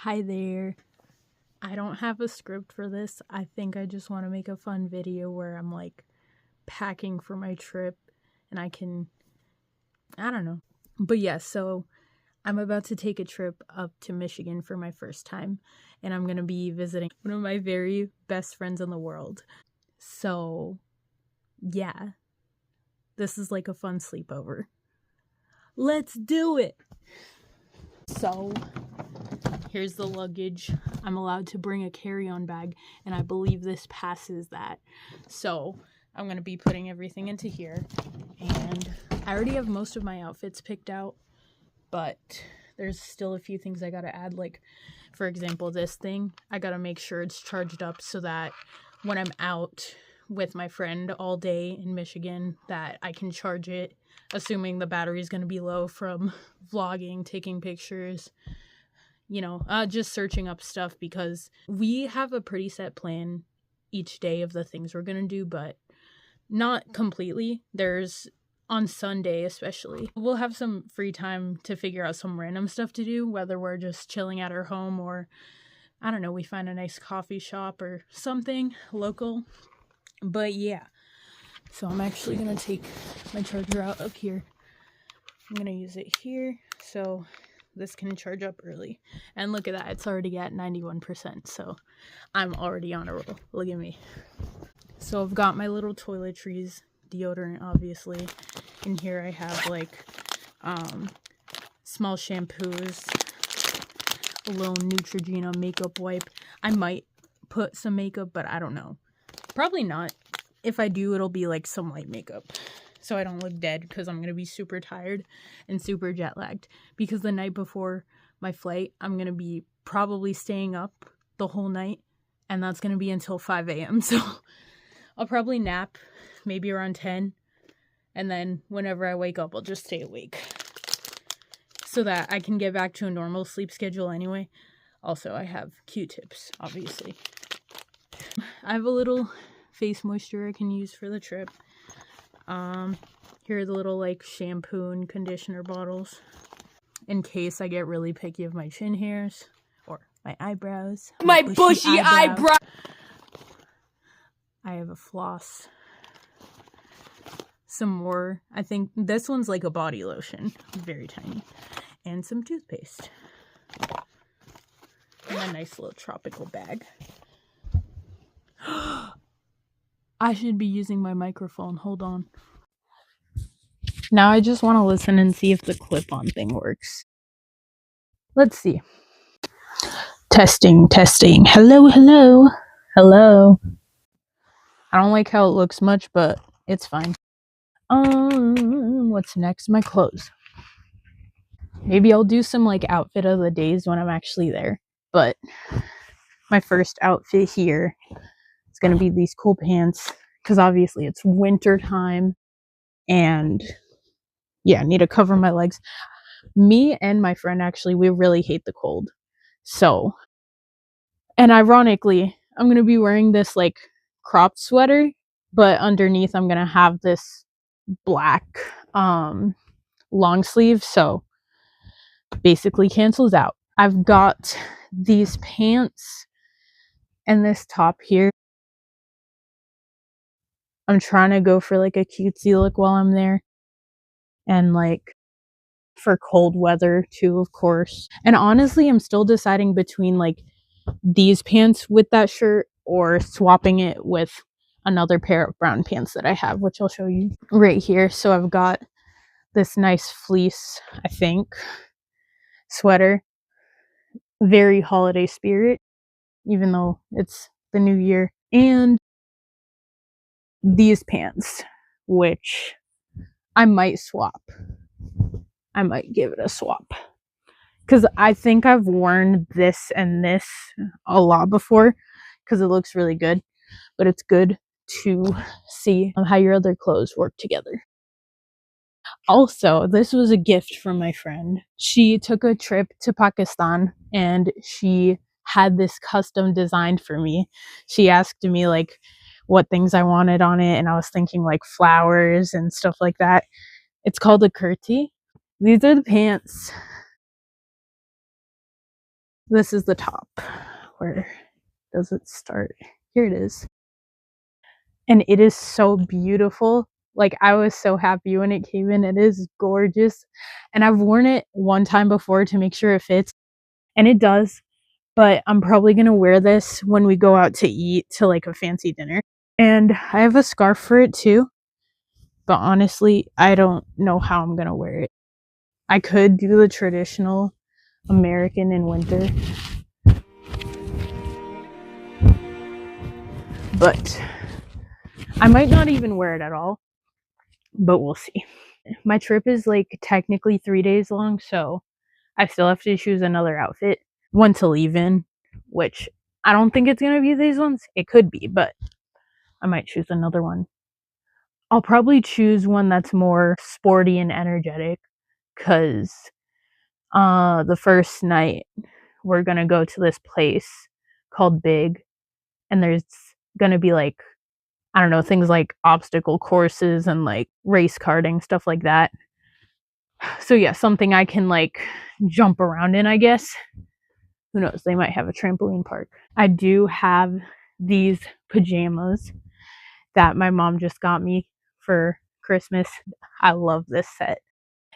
Hi there. I don't have a script for this. I think I just want to make a fun video where I'm like packing for my trip and I don't know. But yeah, so I'm about to take a trip up to Michigan for my first time, and I'm going to be visiting one of my very best friends in the world. So yeah, this is like a fun sleepover. Let's do it! So here's the luggage. I'm allowed to bring a carry-on bag, and I believe this passes that. So I'm going to be putting everything into here. And I already have most of my outfits picked out, but there's still a few things I got to add. Like, for example, this thing, I got to make sure it's charged up so that when I'm out with my friend all day in Michigan, that I can charge it, assuming the battery's going to be low from vlogging, taking pictures, just searching up stuff, because we have a pretty set plan each day of the things we're going to do, but not completely. There's, on Sunday especially, we'll have some free time to figure out some random stuff to do, whether we're just chilling at our home or, I don't know, we find a nice coffee shop or something local. But yeah, so I'm actually going to take my charger out up here. I'm going to use it here, so this can charge up early. And look at that, it's already at 91%, so I'm already on a roll. Look at me. So I've got my little toiletries, deodorant obviously. In here I have like small shampoos, a little Neutrogena makeup wipe. I might put some makeup, but I don't know. Probably not. If I do, it'll be like some light makeup, so I don't look dead, because I'm going to be super tired and super jet lagged, because the night before my flight, I'm going to be probably staying up the whole night, and that's going to be until 5 a.m. So I'll probably nap maybe around 10, and then whenever I wake up, I'll just stay awake so that I can get back to a normal sleep schedule anyway. Also, I have Q-tips, obviously. I have a little face moisture I can use for the trip. Here are the little like shampoo and conditioner bottles, in case I get really picky of my chin hairs or my eyebrows. My bushy eyebrow. I have a floss. Some more. I think this one's like a body lotion, very tiny, and some toothpaste. And a nice little tropical bag. I should be using my microphone. Hold on. Now I just want to listen and see if the clip-on thing works. Let's see. Testing. Hello. Hello. I don't like how it looks much, but it's fine. What's next? My clothes. Maybe I'll do some like outfit of the days when I'm actually there. But my first outfit here is going to be these cool pants, because obviously it's winter time, and yeah, I need to cover my legs. Me and my friend, actually, we really hate the cold. So, and ironically, I'm going to be wearing this like cropped sweater, but underneath I'm going to have this black long sleeve, so basically cancels out. I've got these pants and this top here. I'm trying to go for like a cutesy look while I'm there, and like for cold weather too, of course. And honestly, I'm still deciding between like these pants with that shirt or swapping it with another pair of brown pants that I have, which I'll show you right here. So I've got this nice fleece, I think, sweater, very holiday spirit, even though it's the new year, and these pants, which I might swap. I might give it a swap, because I think I've worn this and this a lot before, because it looks really good, but it's good to see how your other clothes work together. Also, this was a gift from my friend. She took a trip to Pakistan, and she had this custom designed for me. She asked me like what things I wanted on it, and I was thinking like flowers and stuff like that. It's called a kurti. These are the pants. This is the top. Where does it start? Here it is. And it is so beautiful. Like, I was so happy when it came in. It is gorgeous. And I've worn it one time before to make sure it fits. And it does. But I'm probably going to wear this when we go out to eat to like a fancy dinner. And I have a scarf for it too. But honestly, I don't know how I'm going to wear it. I could do the traditional American in winter. But I might not even wear it at all. But we'll see. My trip is like technically 3 days long, so I still have to choose another outfit, one to leave in, which I don't think it's gonna be these ones. It could be, but I might choose another one. I'll probably choose one that's more sporty and energetic, because the first night we're gonna go to this place called Big, and there's gonna be like, I don't know, things like obstacle courses and like race karting, stuff like that. So yeah, something I can like jump around in, I guess. Who knows? They might have a trampoline park. I do have these pajamas that my mom just got me for Christmas. I love this set.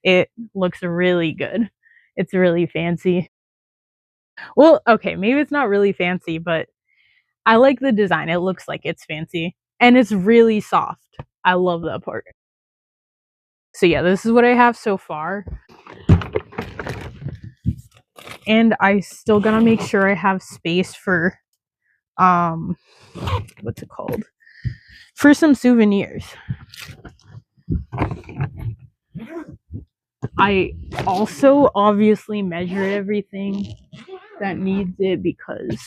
It looks really good. It's really fancy. Well, okay, maybe it's not really fancy, but I like the design. It looks like it's fancy. And it's really soft. I love that part. So yeah, this is what I have so far. And I still gotta make sure I have space for what's it called? For some souvenirs. I also obviously measure everything that needs it, because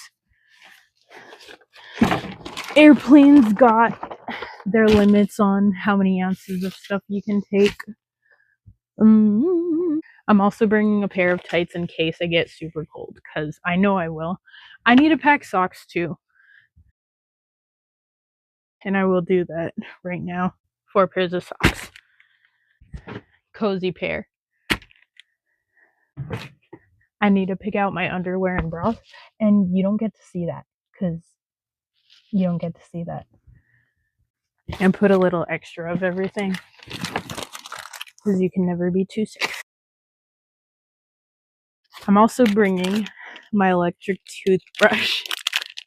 airplanes got their limits on how many ounces of stuff you can take. I'm also bringing a pair of tights in case I get super cold, because I know I will. I need to pack socks too. And I will do that right now. 4 pairs of socks. Cozy pair. I need to pick out my underwear and bra, and you don't get to see that, because you don't get to see that. And put a little extra of everything, because you can never be too safe. I'm also bringing my electric toothbrush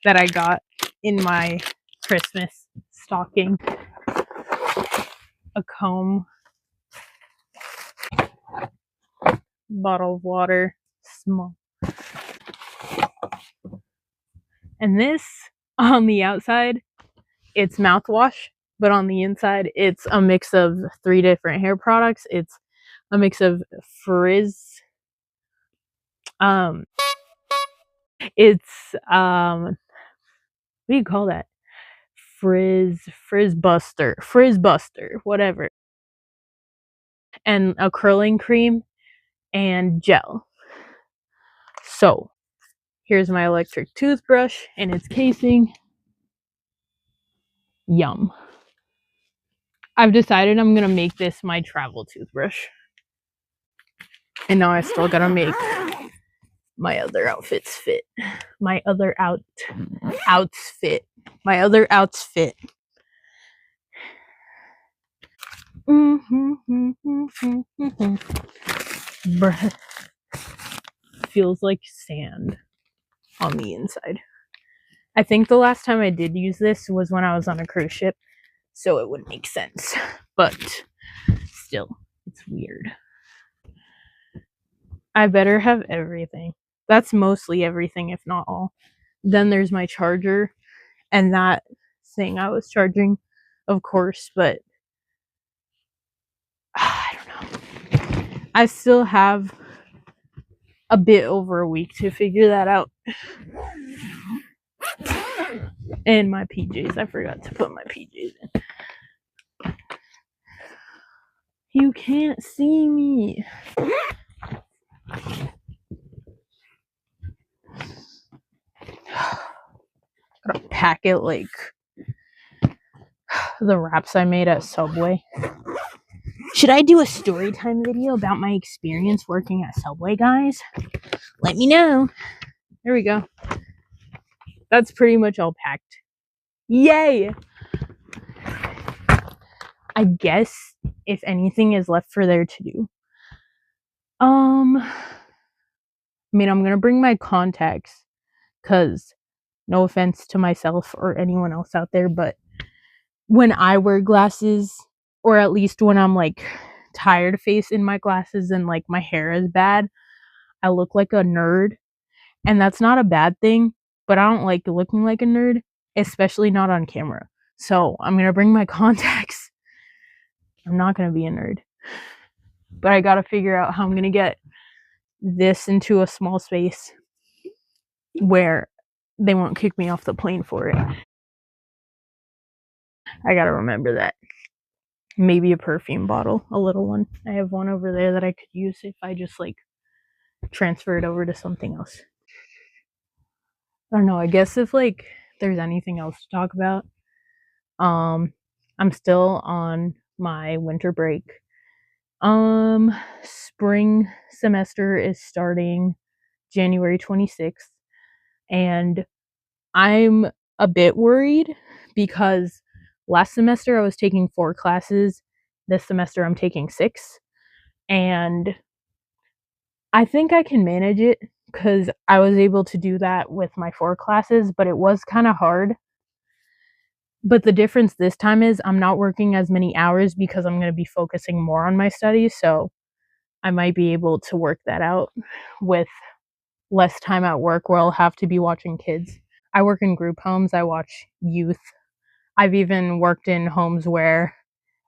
that I got in my Christmas stocking, a comb, bottle of water, small. And this, on the outside, it's mouthwash, but on the inside, it's a mix of 3 different hair products. It's a mix of frizz. It's what do you call that? Frizz buster, whatever. And a curling cream and gel. So, here's my electric toothbrush and its casing. Yum. I've decided I'm gonna make this my travel toothbrush. And now I still gotta make my other outfits fit. My other outs fit. My other outs fit. Bruh. Feels like sand on the inside. I think the last time I did use this was when I was on a cruise ship, so it would make sense. But still, it's weird. I better have everything. That's mostly everything, if not all. Then there's my charger and that thing I was charging, of course, but I don't know. I still have a bit over a week to figure that out. And my PJs. I forgot to put my PJs in. You can't see me. Gotta pack it like the wraps I made at Subway. Should I do a story time video about my experience working at Subway, guys? Let me know. There we go. That's pretty much all packed. Yay! I guess if anything is left for there to do. I mean, I'm gonna bring my contacts, cause no offense to myself or anyone else out there, but when I wear glasses, or at least when I'm like tired face in my glasses and like my hair is bad, I look like a nerd. And that's not a bad thing, but I don't like looking like a nerd, especially not on camera. So I'm gonna bring my contacts. I'm not gonna be a nerd. But I gotta figure out how I'm gonna get this into a small space where they won't kick me off the plane for it. I gotta remember that. Maybe a perfume bottle, a little one. I have one over there that I could use if I just like transfer it over to something else. I don't know. I guess if like there's anything else to talk about, I'm still on my winter break. Spring semester is starting January 26th, and I'm a bit worried because last semester I was taking 4 classes. This semester I'm taking 6, and I think I can manage it because I was able to do that with my 4 classes, but it was kind of hard. But the difference this time is I'm not working as many hours because I'm going to be focusing more on my studies, so I might be able to work that out with less time at work where I'll have to be watching kids. I work in group homes, I watch youth. I've even worked in homes where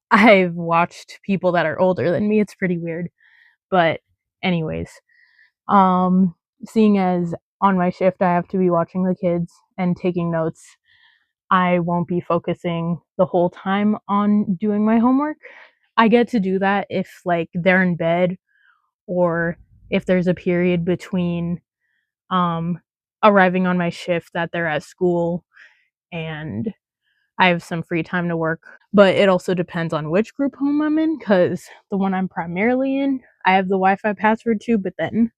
I've watched people that are older than me. It's pretty weird. But anyways, seeing as on my shift I have to be watching the kids and taking notes, I won't be focusing the whole time on doing my homework. I get to do that if like they're in bed or if there's a period between um arriving on my shift that they're at school and I have some free time to work. But it also depends on which group home I'm in, because the one I'm primarily in, I have the Wi Fi password to, but then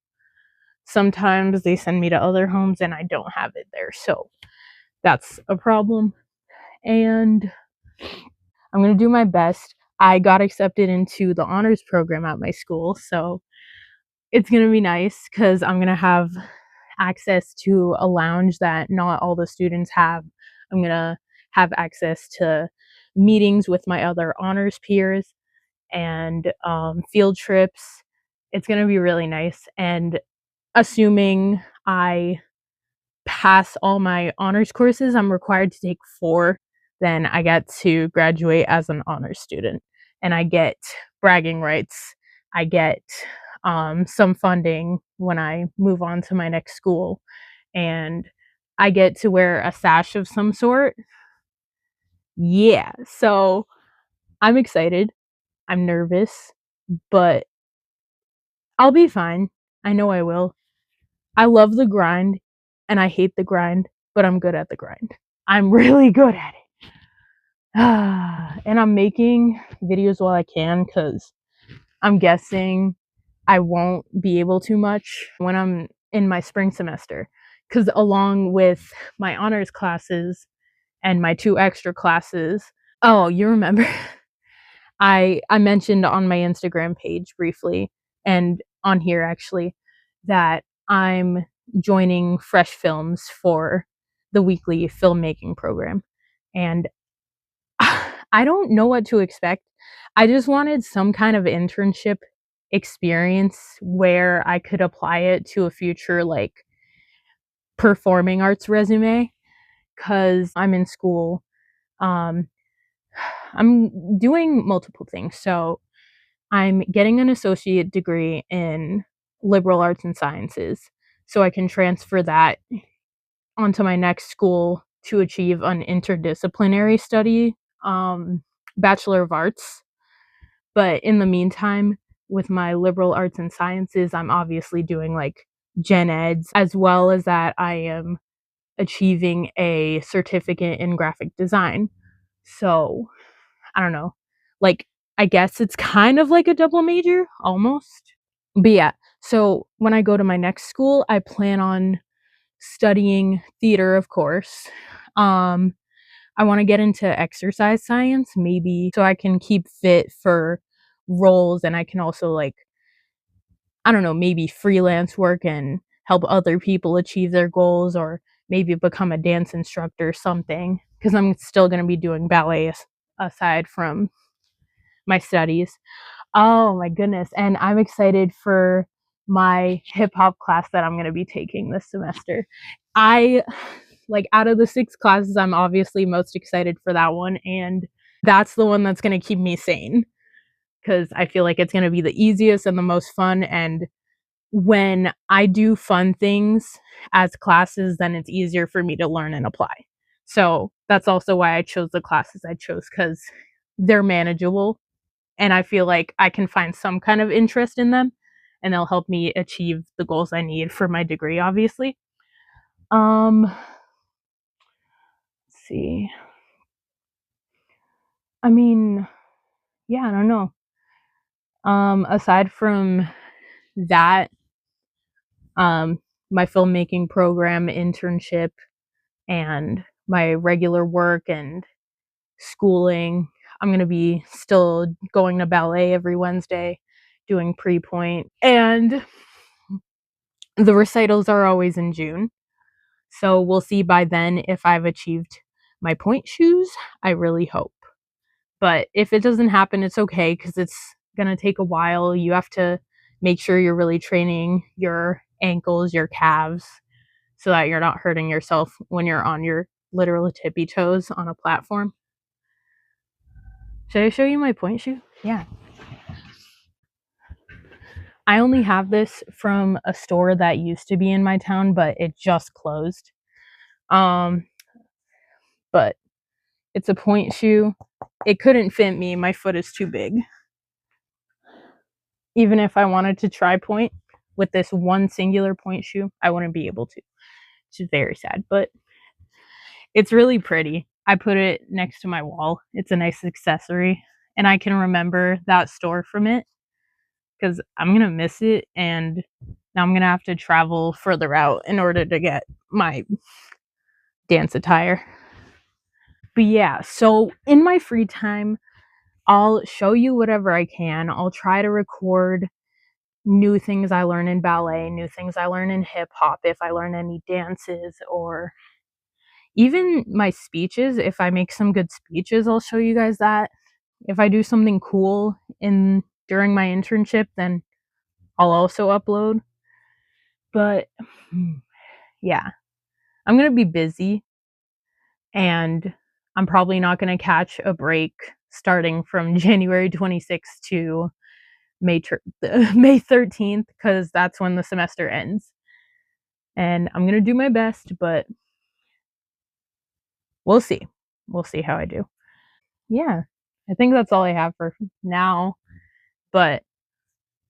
sometimes they send me to other homes and I don't have it there. So that's a problem. And I'm going to do my best. I got accepted into the honors program at my school. So it's going to be nice because I'm going to have access to a lounge that not all the students have. I'm going to have access to meetings with my other honors peers and field trips. It's going to be really nice. And assuming I pass all my honors courses, I'm required to take 4. Then I get to graduate as an honors student. And I get bragging rights. I get some funding when I move on to my next school. And I get to wear a sash of some sort. Yeah. So I'm excited. I'm nervous, but I'll be fine. I know I will. I love the grind and I hate the grind, but I'm good at the grind. I'm really good at it. And I'm making videos while I can because I'm guessing I won't be able to much when I'm in my spring semester. Because along with my honors classes and my 2 extra classes, oh, you remember? I mentioned on my Instagram page briefly and on here actually that I'm joining Fresh Films for the weekly filmmaking program. And I don't know what to expect. I just wanted some kind of internship experience where I could apply it to a future like performing arts resume cuz I'm in school. Um I'm doing multiple things. So I'm getting an associate degree in liberal arts and sciences so I can transfer that onto my next school to achieve an interdisciplinary study bachelor of arts. But in the meantime, with my liberal arts and sciences, I'm obviously doing like gen eds, as well as that I am achieving a certificate in graphic design. So I don't know. Like, I guess it's kind of like a double major, almost. But yeah, so when I go to my next school, I plan on studying theater, of course. I want to get into exercise science, maybe so I can keep fit for roles, and I can also, like, I don't know, maybe freelance work and help other people achieve their goals, or maybe become a dance instructor or something, because I'm still going to be doing ballet aside from my studies. Oh my goodness. And I'm excited for my hip hop class that I'm going to be taking this semester. I like, out of the 6 classes, I'm obviously most excited for that one, and that's the one that's going to keep me sane, because I feel like it's going to be the easiest and the most fun. And when I do fun things as classes, then it's easier for me to learn and apply. So that's also why I chose the classes I chose, because they're manageable and I feel like I can find some kind of interest in them, and they'll help me achieve the goals I need for my degree, obviously. Let's see. I mean, yeah, I don't know. Aside from that, my filmmaking program internship and my regular work and schooling, I'm going to be still going to ballet every Wednesday, doing pre-point, and the recitals are always in June. So we'll see by then if I've achieved my point shoes. I really hope. But if it doesn't happen, it's okay, because it's going to take a while. You have to make sure you're really training your ankles, your calves, so that you're not hurting yourself when you're on your literal tippy toes on a platform. Should I show you my point shoe? Yeah. I only have this from a store that used to be in my town, but it just closed. Um, but it's a point shoe. It couldn't fit me. My foot is too big. Even if I wanted to try point with this one singular point shoe, I wouldn't be able to. Which is very sad, but it's really pretty. I put it next to my wall. It's a nice accessory, and I can remember that store from it, because I'm going to miss it, and now I'm going to have to travel further out in order to get my dance attire. But yeah, so in my free time, I'll show you whatever I can. I'll try to record new things I learn in ballet, new things I learn in hip hop, if I learn any dances, or even my speeches. If I make some good speeches, I'll show you guys that. If I do something cool in during my internship, then I'll also upload. But yeah, I'm going to be busy, and I'm probably not going to catch a break starting from January 26th to May 13th, because that's when the semester ends. And I'm going to do my best, but we'll see. We'll see how I do. Yeah, I think that's all I have for now, but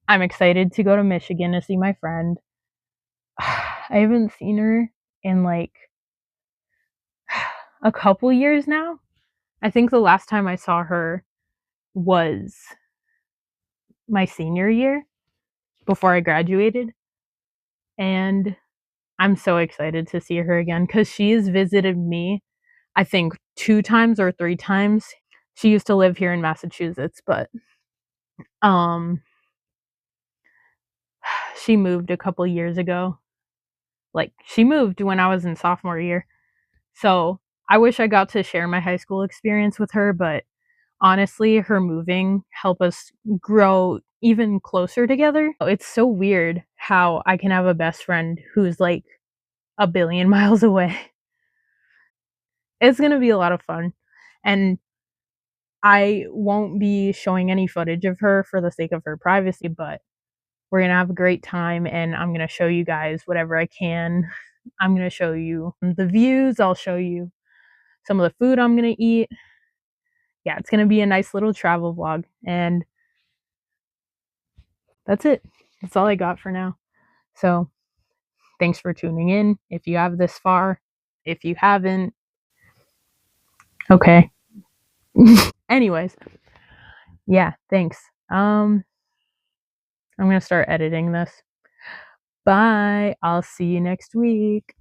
I'm excited to go to Michigan to see my friend. I haven't seen her in like a couple years now. I think the last time I saw her was my senior year before I graduated. And I'm so excited to see her again, because she has visited me, I think, 2 times or 3 times. She used to live here in Massachusetts, but um she moved a couple years ago. Like, she moved when I was in sophomore year. So, I wish I got to share my high school experience with her, but honestly, her moving helped us grow even closer together. It's so weird how I can have a best friend who's like a billion miles away. It's going to be a lot of fun. And I won't be showing any footage of her for the sake of her privacy, but we're going to have a great time, and I'm going to show you guys whatever I can. I'm going to show you the views, I'll show you some of the food I'm going to eat. Yeah, it's going to be a nice little travel vlog, and that's it. That's all I got for now. So, thanks for tuning in if you have this far. If you haven't, okay. Anyways, yeah, thanks. I'm going to start editing this. Bye. I'll see you next week.